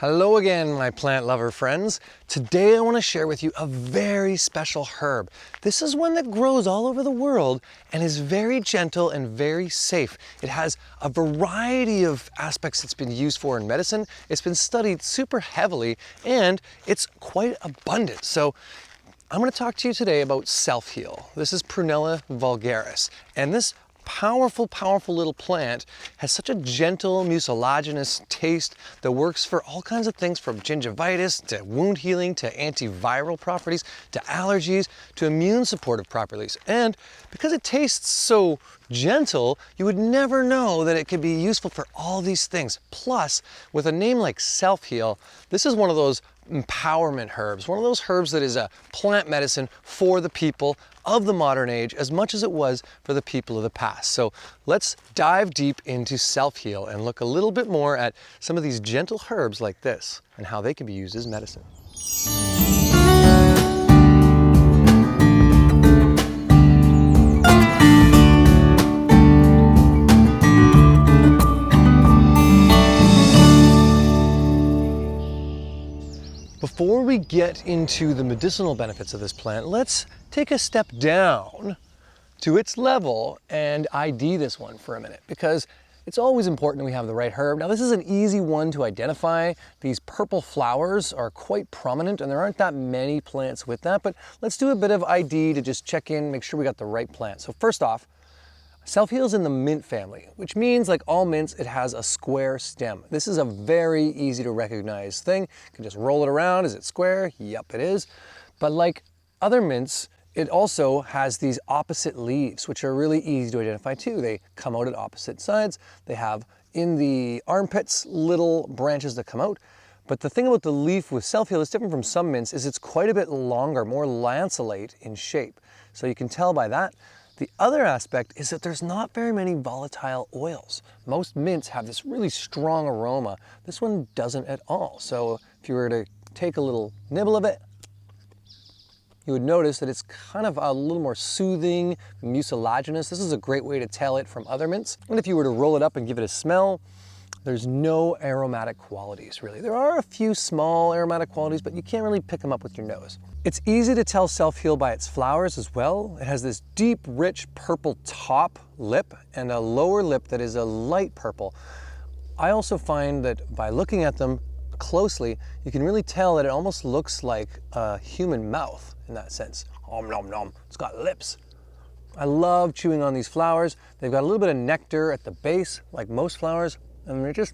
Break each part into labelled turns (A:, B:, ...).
A: Hello again, my plant lover friends. Today I want to share with you a very special herb. This is one that grows all over the world and is very gentle and very safe. It has a variety of aspects it's been used for in medicine. It's been studied super heavily and it's quite abundant. So I'm going to talk to you today about Self-Heal. This is Prunella vulgaris, and this powerful little plant has such a gentle mucilaginous taste that works for all kinds of things, from gingivitis to wound healing to antiviral properties to allergies to immune supportive properties. And because it tastes so gentle, you would never know that it could be useful for all these things. Plus, with a name like Self-Heal, this is one of those empowerment herbs, one of those herbs that is a plant medicine for the people of the modern age as much as it was for the people of the past. So let's dive deep into Self-Heal and look a little bit more at some of these gentle herbs like this and how they can be used as medicine. Before we get into the medicinal benefits of this plant, let's take a step down to its level and ID this one for a minute, because it's always important that we have the right herb. Now, this is an easy one to identify. These purple flowers are quite prominent and there aren't that many plants with that, but let's do a bit of ID to just check in, make sure we got the right plant. So first off, Self-Heal is in the mint family, which means, like all mints, it has a square stem. This is a very easy to recognize thing. You can just roll it around. Is it square? Yep, it is. But like other mints, it also has these opposite leaves, which are really easy to identify too. They come out at opposite sides. They have in the armpits little branches that come out. But the thing about the leaf with Self-Heal is different from some mints is it's quite a bit longer, more lanceolate in shape. So you can tell by that. The other aspect is that there's not very many volatile oils. Most mints have this really strong aroma. This one doesn't at all. So if you were to take a little nibble of it, you would notice that it's kind of a little more soothing, mucilaginous. This is a great way to tell it from other mints. And if you were to roll it up and give it a smell, there's no aromatic qualities, really. There are a few small aromatic qualities, but you can't really pick them up with your nose. It's easy to tell Self-Heal by its flowers as well. It has this deep, rich purple top lip and a lower lip that is a light purple. I also find that by looking at them closely, you can really tell that it almost looks like a human mouth in that sense. Om nom nom, it's got lips. I love chewing on these flowers. They've got a little bit of nectar at the base, like most flowers, and they're just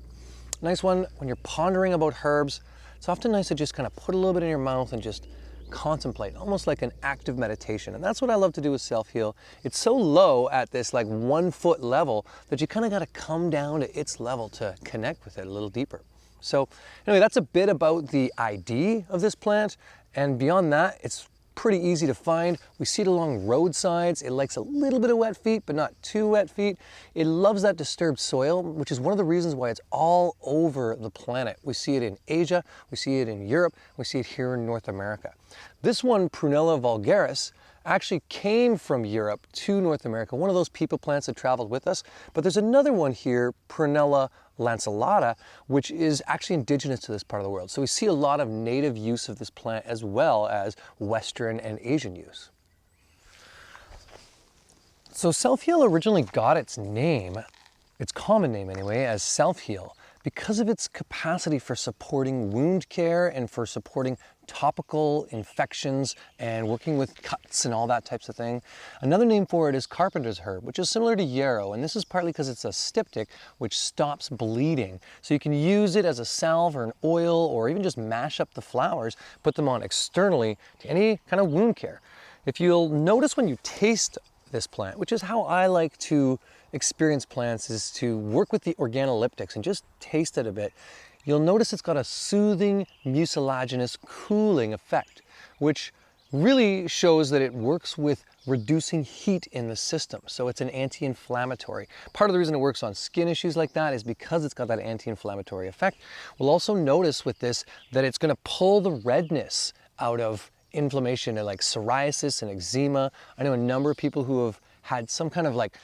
A: a nice one when you're pondering about herbs. It's often nice to just kind of put a little bit in your mouth and just contemplate, almost like an active meditation. And that's what I love to do with Self-Heal. It's so low at this like 1 foot level that you kind of got to come down to its level to connect with it a little deeper. So anyway, that's a bit about the ID of this plant. And beyond that, it's pretty easy to find. We see it along roadsides. It likes a little bit of wet feet, but not too wet feet. It loves that disturbed soil, which is one of the reasons why it's all over the planet. We see it in Asia, we see it in Europe, we see it here in North America. This one, Prunella vulgaris, actually came from Europe to North America, one of those people plants that traveled with us. But there's another one here, Prunella lanceolata, which is actually indigenous to this part of the world. So we see a lot of native use of this plant as well as Western and Asian use. So Self-Heal originally got its name, its common name anyway, as Self-Heal because of its capacity for supporting wound care and for supporting topical infections and working with cuts and all that types of thing. Another name for it is carpenter's herb, which is similar to yarrow, and this is partly because it's a styptic which stops bleeding. So you can use it as a salve or an oil, or even just mash up the flowers, put them on externally to any kind of wound care. If you'll notice when you taste this plant, which is how I like to experience plants, is to work with the organoleptics and just taste it a bit. You'll notice it's got a soothing, mucilaginous, cooling effect, which really shows that it works with reducing heat in the system. So it's an anti-inflammatory. Part of the reason it works on skin issues like that is because it's got that anti-inflammatory effect. We'll also notice with this that it's going to pull the redness out of inflammation, like psoriasis and eczema. I know a number of people who have had some kind of like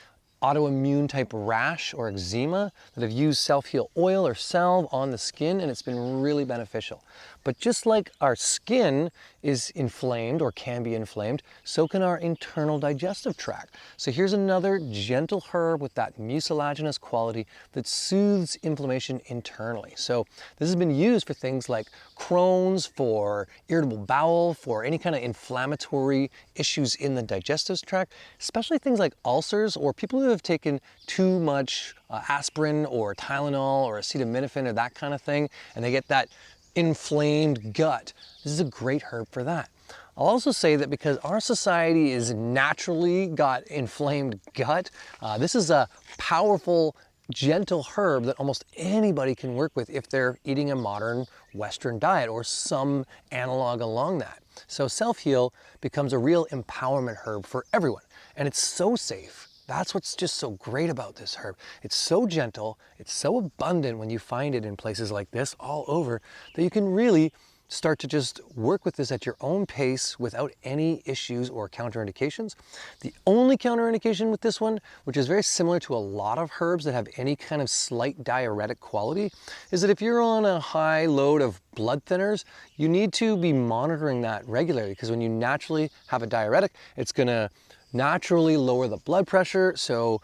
A: autoimmune type rash or eczema that have used Self-Heal oil or salve on the skin, and it's been really beneficial. But just like our skin is inflamed or can be inflamed, so can our internal digestive tract. So here's another gentle herb with that mucilaginous quality that soothes inflammation internally. So this has been used for things like Crohn's, for irritable bowel, for any kind of inflammatory issues in the digestive tract, especially things like ulcers or people who have taken too much aspirin or Tylenol or acetaminophen or that kind of thing, and they get that inflamed gut. This is a great herb for that. I'll also say that because our society is naturally got inflamed gut, this is a powerful, gentle herb that almost anybody can work with if they're eating a modern Western diet or some analog along that. So Self-Heal becomes a real empowerment herb for everyone, and it's so safe. That's what's just so great about this herb. It's so gentle, it's so abundant when you find it in places like this all over, that you can really start to just work with this at your own pace without any issues or counterindications. The only counterindication with this one, which is very similar to a lot of herbs that have any kind of slight diuretic quality, is that if you're on a high load of blood thinners, you need to be monitoring that regularly, because when you naturally have a diuretic, it's gonna naturally lower the blood pressure. So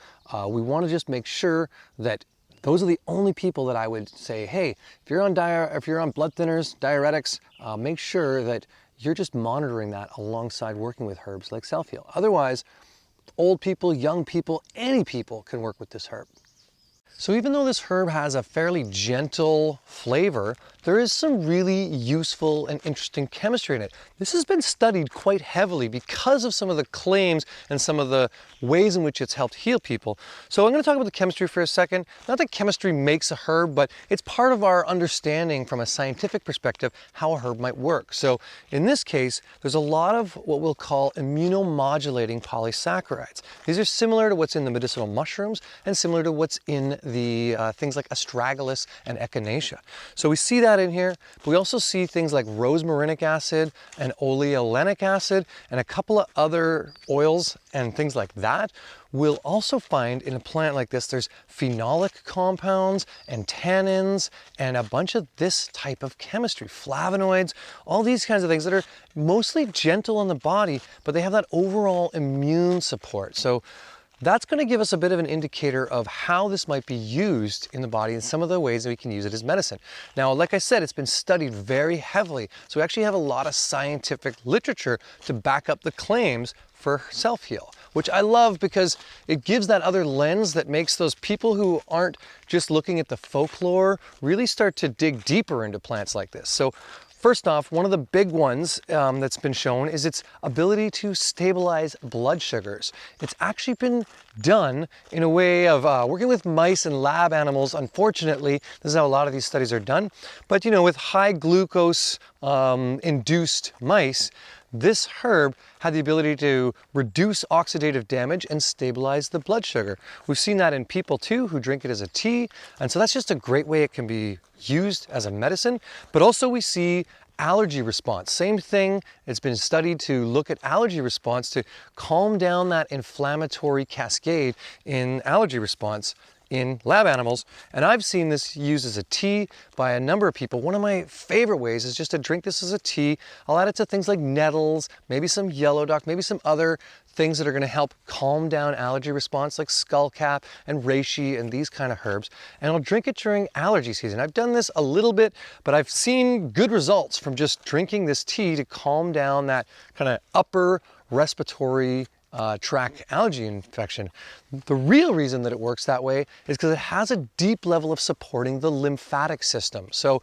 A: we want to just make sure that those are the only people that I would say, hey, if you're on blood thinners, diuretics, make sure that you're just monitoring that alongside working with herbs like Self-Heal. Otherwise, old people, young people, any people can work with this herb. So even though this herb has a fairly gentle flavor, there is some really useful and interesting chemistry in it. This has been studied quite heavily because of some of the claims and some of the ways in which it's helped heal people. So I'm going to talk about the chemistry for a second. Not that chemistry makes a herb, but it's part of our understanding from a scientific perspective how a herb might work. So in this case, there's a lot of what we'll call immunomodulating polysaccharides. These are similar to what's in the medicinal mushrooms and similar to what's in the things like astragalus and echinacea. So we see that in here, but we also see things like rosmarinic acid and oleolenic acid and a couple of other oils and things like that. We'll also find in a plant like this, there's phenolic compounds and tannins and a bunch of this type of chemistry, flavonoids, all these kinds of things that are mostly gentle on the body, but they have that overall immune support. So that's going to give us a bit of an indicator of how this might be used in the body and some of the ways that we can use it as medicine. Now, like I said, it's been studied very heavily. So we actually have a lot of scientific literature to back up the claims for Self-Heal, which I love because it gives that other lens that makes those people who aren't just looking at the folklore really start to dig deeper into plants like this. So first off, one of the big ones that's been shown is its ability to stabilize blood sugars. It's actually been done in a way of working with mice and lab animals. Unfortunately, this is how a lot of these studies are done. But you know, with high glucose induced mice, this herb had the ability to reduce oxidative damage and stabilize the blood sugar. We've seen that in people too who drink it as a tea, and so that's just a great way it can be used as a medicine. But also we see allergy response. Same thing, it's been studied to look at allergy response to calm down that inflammatory cascade in allergy response in lab animals, and I've seen this used as a tea by a number of people. One of my favorite ways is just to drink this as a tea. I'll add it to things like nettles, maybe some yellow dock, maybe some other things that are going to help calm down allergy response like skullcap and reishi and these kind of herbs, and I'll drink it during allergy season. I've done this a little bit, but I've seen good results from just drinking this tea to calm down that kind of upper respiratory tract allergy infection. The real reason that it works that way is because it has a deep level of supporting the lymphatic system. So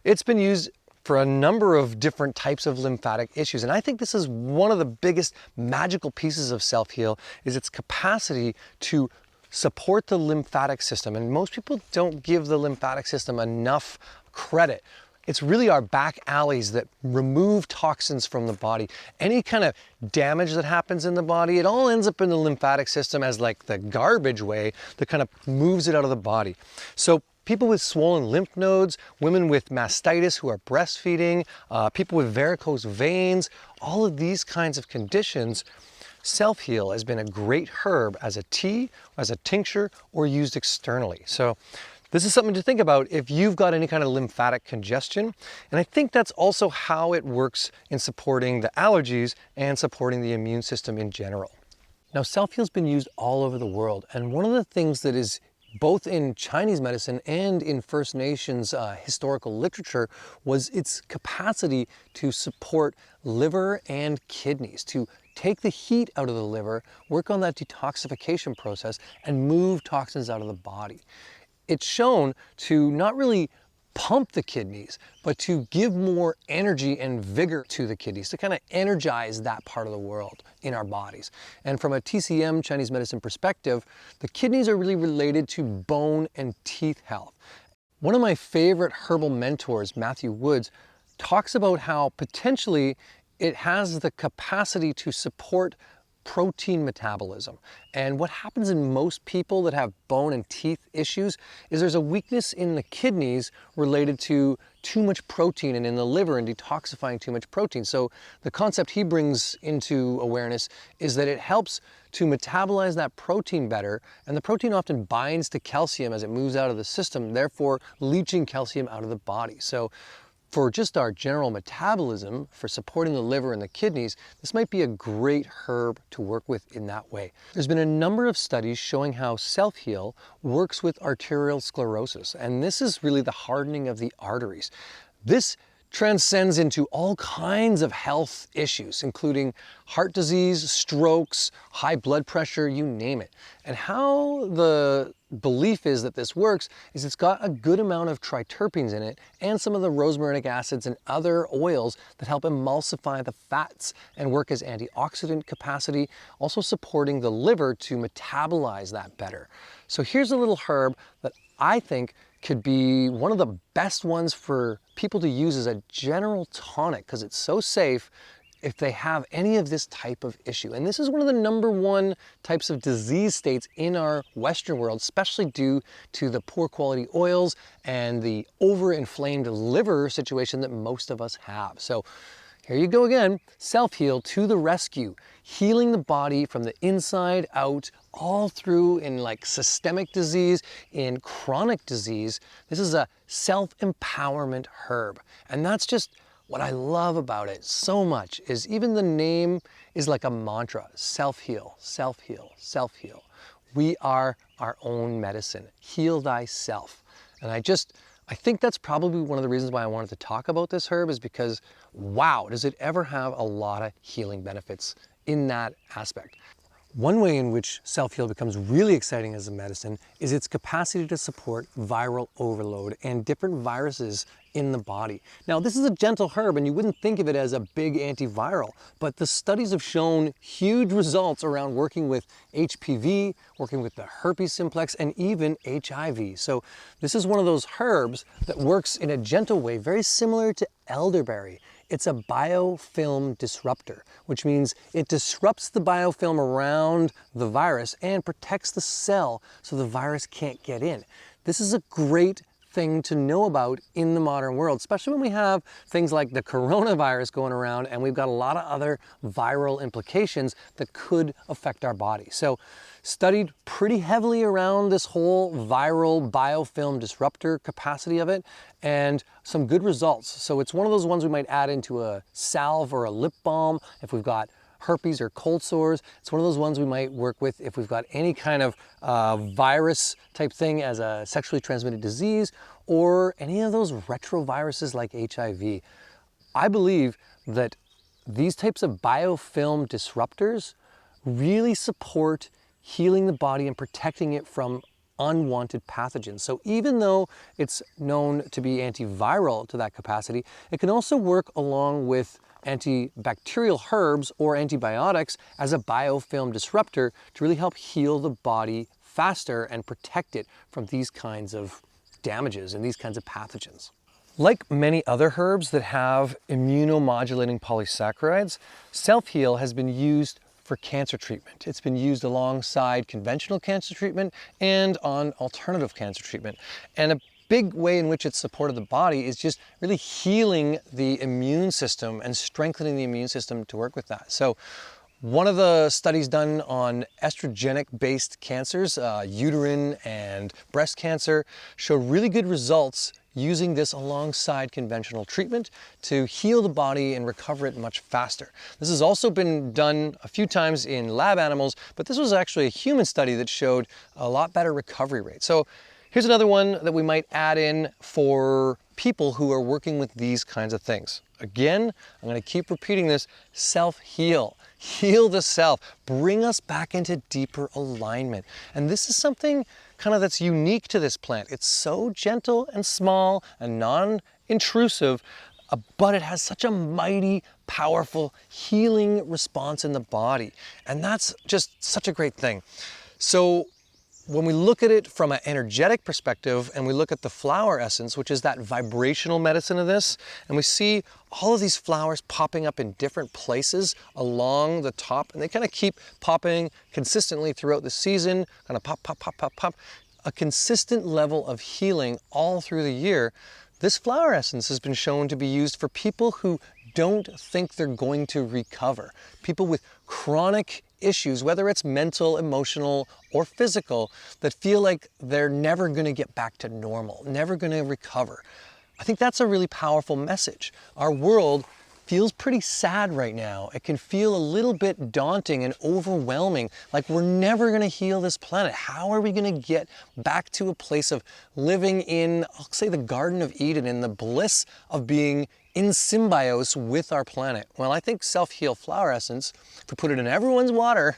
A: it's been used for a number of different types of lymphatic issues. And I think this is one of the biggest magical pieces of Self-Heal, is its capacity to support the lymphatic system. And most people don't give the lymphatic system enough credit. It's really our back alleys that remove toxins from the body. Any kind of damage that happens in the body, it all ends up in the lymphatic system as like the garbage way that kind of moves it out of the body. So people with swollen lymph nodes, women with mastitis who are breastfeeding, people with varicose veins, all of these kinds of conditions, Self-Heal has been a great herb as a tea, as a tincture, or used externally. So this is something to think about if you've got any kind of lymphatic congestion. And I think that's also how it works in supporting the allergies and supporting the immune system in general. Now, Self-Heal's been used all over the world. And one of the things that is both in Chinese medicine and in First Nations historical literature was its capacity to support liver and kidneys, to take the heat out of the liver, work on that detoxification process, and move toxins out of the body. It's shown to not really pump the kidneys, but to give more energy and vigor to the kidneys, to kind of energize that part of the world in our bodies. And from a TCM, Chinese medicine perspective, the kidneys are really related to bone and teeth health. One of my favorite herbal mentors, Matthew Woods, talks about how potentially it has the capacity to support protein metabolism. And what happens in most people that have bone and teeth issues is there's a weakness in the kidneys related to too much protein, and in the liver and detoxifying too much protein. So the concept he brings into awareness is that it helps to metabolize that protein better, and the protein often binds to calcium as it moves out of the system, therefore leaching calcium out of the body. So for just our general metabolism, for supporting the liver and the kidneys, this might be a great herb to work with in that way. There's been a number of studies showing how Self-Heal works with arterial sclerosis, and this is really the hardening of the arteries. This transcends into all kinds of health issues, including heart disease, strokes, high blood pressure, you name it. And how the belief is that this works is it's got a good amount of triterpenes in it and some of the rosmarinic acids and other oils that help emulsify the fats and work as antioxidant capacity, also supporting the liver to metabolize that better. So here's a little herb that I think could be one of the best ones for people to use as a general tonic because it's so safe if they have any of this type of issue. And this is one of the #1 types of disease states in our Western world, especially due to the poor quality oils and the over-inflamed liver situation that most of us have. So here you go again, Self-Heal to the rescue, healing the body from the inside out, all through in like systemic disease, in chronic disease. This is a self-empowerment herb. And that's just what I love about it so much, is even the name is like a mantra, Self-Heal, Self-Heal, Self-Heal. We are our own medicine, heal thyself. And I think that's probably one of the reasons why I wanted to talk about this herb, is because, wow, does it ever have a lot of healing benefits in that aspect. One way in which Self-Heal becomes really exciting as a medicine is its capacity to support viral overload and different viruses in the body. Now, this is a gentle herb and you wouldn't think of it as a big antiviral, but the studies have shown huge results around working with HPV, working with the herpes simplex, and even HIV. So this is one of those herbs that works in a gentle way, very similar to elderberry. It's a biofilm disruptor, which means it disrupts the biofilm around the virus and protects the cell so the virus can't get in. This is a great thing to know about in the modern world, especially when we have things like the coronavirus going around and we've got a lot of other viral implications that could affect our body. So studied pretty heavily around this whole viral biofilm disruptor capacity of it, and some good results. So it's one of those ones we might add into a salve or a lip balm if we've got herpes or cold sores. It's one of those ones we might work with if we've got any kind of virus type thing as a sexually transmitted disease, or any of those retroviruses like HIV. I believe that these types of biofilm disruptors really support healing the body and protecting it from unwanted pathogens. So even though it's known to be antiviral to that capacity, it can also work along with antibacterial herbs or antibiotics as a biofilm disruptor to really help heal the body faster and protect it from these kinds of damages and these kinds of pathogens. Like many other herbs that have immunomodulating polysaccharides, Self-Heal has been used for cancer treatment. It's been used alongside conventional cancer treatment and on alternative cancer treatment. And a big way in which it's supported the body is just really healing the immune system and strengthening the immune system to work with that. So One of the studies done on estrogenic-based cancers, uterine and breast cancer, showed really good results using this alongside conventional treatment to heal the body and recover it much faster. This has also been done a few times in lab animals, but this was actually a human study that showed a lot better recovery rate. So here's another one that we might add in for people who are working with these kinds of things. Again, I'm going to keep repeating this: self-heal. Heal the self. Bring us back into deeper alignment. And this is something kind of that's unique to this plant. It's so gentle and small and non-intrusive, but it has such a mighty, powerful healing response in the body. And that's just such a great thing. So when we look at it from an energetic perspective and we look at the flower essence, which is that vibrational medicine of this, and we see all of these flowers popping up in different places along the top, and they kind of keep popping consistently throughout the season, kind of pop, pop, pop, pop, pop, a consistent level of healing all through the year. This flower essence has been shown to be used for people who don't think they're going to recover. People with chronic issues, whether it's mental, emotional, or physical, that feel like they're never going to get back to normal, never going to recover. I think that's a really powerful message. Our world feels pretty sad right now. It can feel a little bit daunting and overwhelming, like we're never going to heal this planet. How are we going to get back to a place of living in, I'll say, the Garden of Eden, in the bliss of being in symbiosis with our planet? Well, I think self-heal flower essence, if we put it in everyone's water,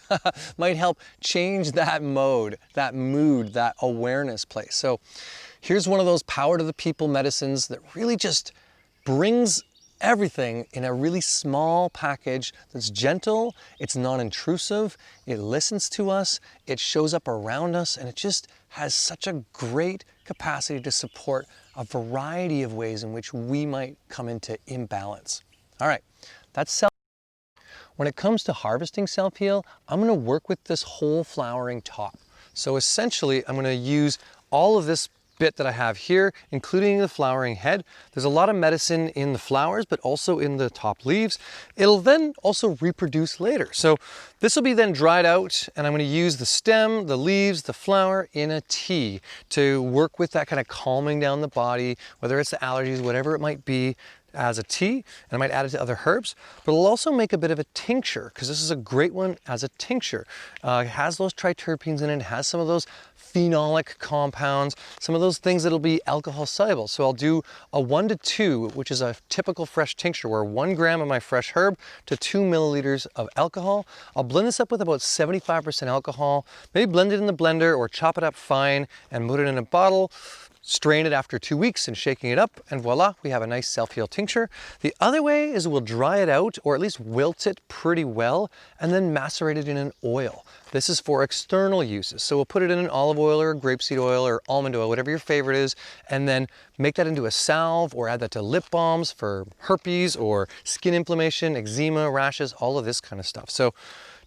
A: might help change that mode, that mood, that awareness place. So here's one of those power to the people medicines that really just brings everything in a really small package that's gentle, it's non-intrusive, it listens to us, it shows up around us, and it just has such a great capacity to support a variety of ways in which we might come into imbalance. All right, that's self. When it comes to harvesting self-heal, I'm going to work with this whole flowering top. So essentially, I'm going to use all of this bit that I have here, including the flowering head. There's a lot of medicine in the flowers, but also in the top leaves. It'll then also reproduce later. So this will be then dried out, and I'm going to use the stem, the leaves, the flower in a tea to work with that kind of calming down the body, whether it's the allergies, whatever it might be, as a tea, and I might add it to other herbs, but it'll also make a bit of a tincture, because this is a great one as a tincture. It has those triterpenes in it, has some of those phenolic compounds, some of those things that'll be alcohol soluble. So I'll do a 1 to 2, which is a typical fresh tincture, where 1 gram of my fresh herb to 2 milliliters of alcohol. I'll blend this up with about 75% alcohol, maybe blend it in the blender or chop it up fine and put it in a bottle. Strain it after 2 weeks and shaking it up, and voila, we have a nice self-heal tincture. The other way is we'll dry it out, or at least wilt it pretty well, and then macerate it in an oil. This is for external uses. So we'll put it in an olive oil or grapeseed oil or almond oil, whatever your favorite is, and then make that into a salve or add that to lip balms for herpes or skin inflammation, eczema, rashes, all of this kind of stuff. So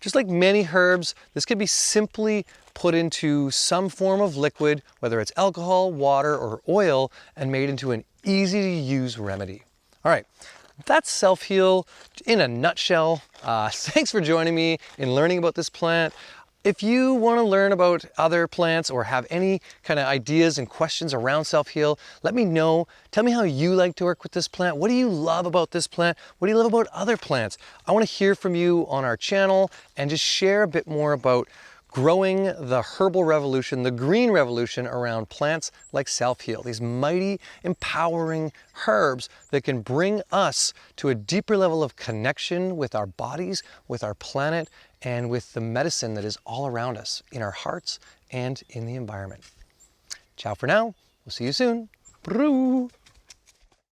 A: just like many herbs, this can be simply put into some form of liquid, whether it's alcohol, water, or oil, and made into an easy to use remedy. All right, that's self-heal in a nutshell. Thanks for joining me in learning about this plant. If you want to learn about other plants or have any kind of ideas and questions around self-heal, let me know. Tell me how you like to work with this plant. What do you love about this plant? What do you love about other plants? I want to hear from you on our channel and just share a bit more about growing the herbal revolution, the green revolution around plants like self-heal, these mighty, empowering herbs that can bring us to a deeper level of connection with our bodies, with our planet, and with the medicine that is all around us, in our hearts and in the environment. Ciao for now. We'll see you soon. Brew.